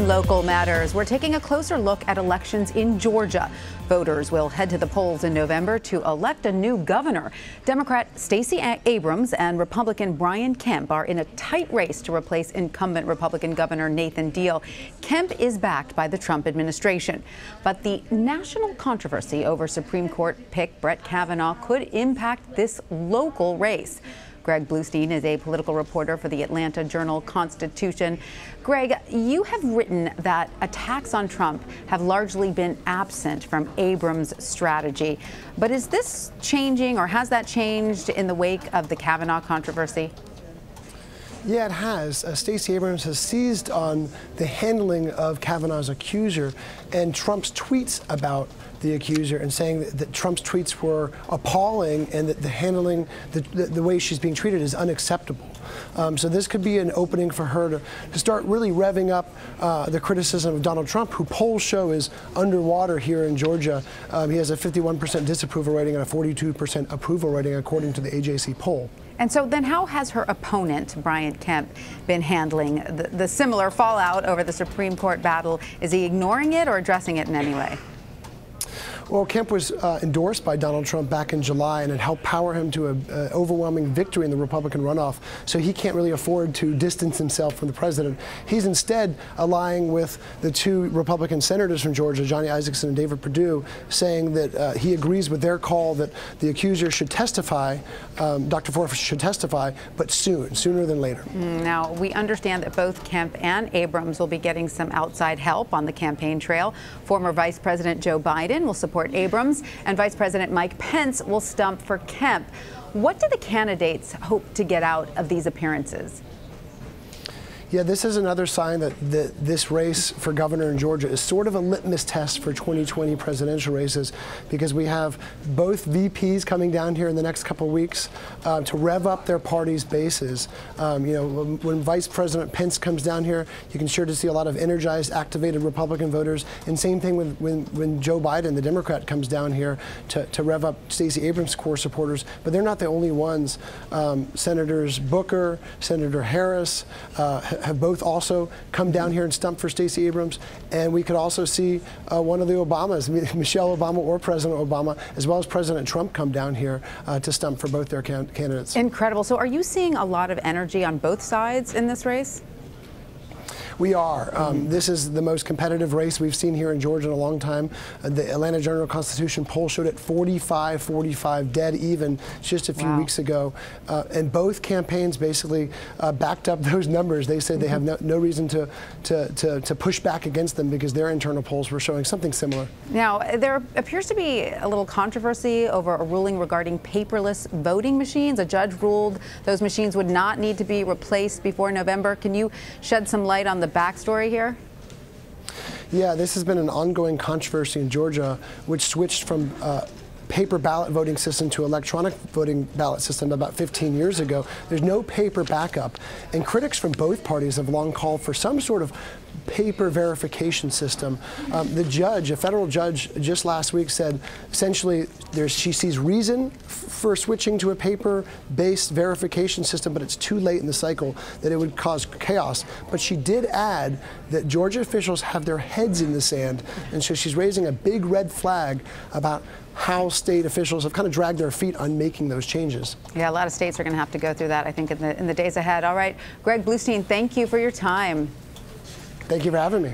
In local matters, we're taking a closer look at elections in Georgia. Voters will head to the polls in November to elect a new governor. Democrat Stacey Abrams and Republican Brian Kemp are in a tight race to replace incumbent Republican Governor Nathan Deal. Kemp is backed by the Trump administration. But the national controversy over Supreme Court pick Brett Kavanaugh could impact this local race. Greg Bluestein is a political reporter for the Atlanta Journal-Constitution. Greg, you have written that attacks on Trump have largely been absent from Abrams' strategy. But is this changing, or has that changed in the wake of the Kavanaugh controversy? Yeah, it has. Stacey Abrams has seized on the handling of Kavanaugh's accuser and Trump's tweets about the accuser, and saying that Trump's tweets were appalling and that the handling, the way she's being treated is unacceptable. So this could be an opening for her to start really revving up the criticism of Donald Trump, who polls show is underwater here in Georgia. He has a 51% disapproval rating and a 42% approval rating, according to the AJC poll. And so then how has her opponent, Brian Kemp, been handling the similar fallout over the Supreme Court battle? Is he ignoring it or addressing it in any way? Well, Kemp was endorsed by Donald Trump back in July, and it helped power him to an overwhelming victory in the Republican runoff. So he can't really afford to distance himself from the president. He's instead allying with the two Republican senators from Georgia, Johnny Isakson and David Perdue, saying that he agrees with their call that the accuser should testify, Dr. Forrest should testify, but sooner than later. Now, we understand that both Kemp and Abrams will be getting some outside help on the campaign trail. Former Vice President Joe Biden will support Abrams, and Vice President Mike Pence will stump for Kemp. What do the candidates hope to get out of these appearances? Yeah, this is another sign that this race for governor in Georgia is sort of a litmus test for 2020 presidential races, because we have both VPs coming down here in the next couple of weeks to rev up their party's bases. You know, when Vice President Pence comes down here, you can sure to see a lot of energized, activated Republican voters. And same thing when Joe Biden, the Democrat, comes down here to rev up Stacey Abrams' core supporters. But they're not the only ones. Senators Booker, Senator Harris, have both also come down here and stumped for Stacey Abrams, and we could also see one of the Obamas, Michelle Obama or President Obama, as well as President Trump, come down here to stump for both their candidates. Incredible. So are you seeing a lot of energy on both sides in this race? We are. This is the most competitive race we've seen here in Georgia in a long time. The Atlanta Journal-Constitution poll showed it 45-45, dead even, just a few weeks ago. And both campaigns basically backed up those numbers. They said they have no reason to push back against them, because their internal polls were showing something similar. Now, there appears to be a little controversy over a ruling regarding paperless voting machines. A judge ruled those machines would not need to be replaced before November. Can you shed some light on the backstory here? Yeah, this has been an ongoing controversy in Georgia, which switched from paper ballot voting system to electronic voting ballot system about 15 years ago. There's no paper backup, and critics from both parties have long called for some sort of paper verification system. The judge, a federal judge, just last week said essentially she sees reason for switching to a paper-based verification system, but it's too late in the cycle, that it would cause chaos. But she did add that Georgia officials have their heads in the sand, and so she's raising a big red flag about how state officials have kind of dragged their feet on making those changes. Yeah, a lot of states are going to have to go through that, I think, in the days ahead. All right, Greg Bluestein, thank you for your time. Thank you for having me.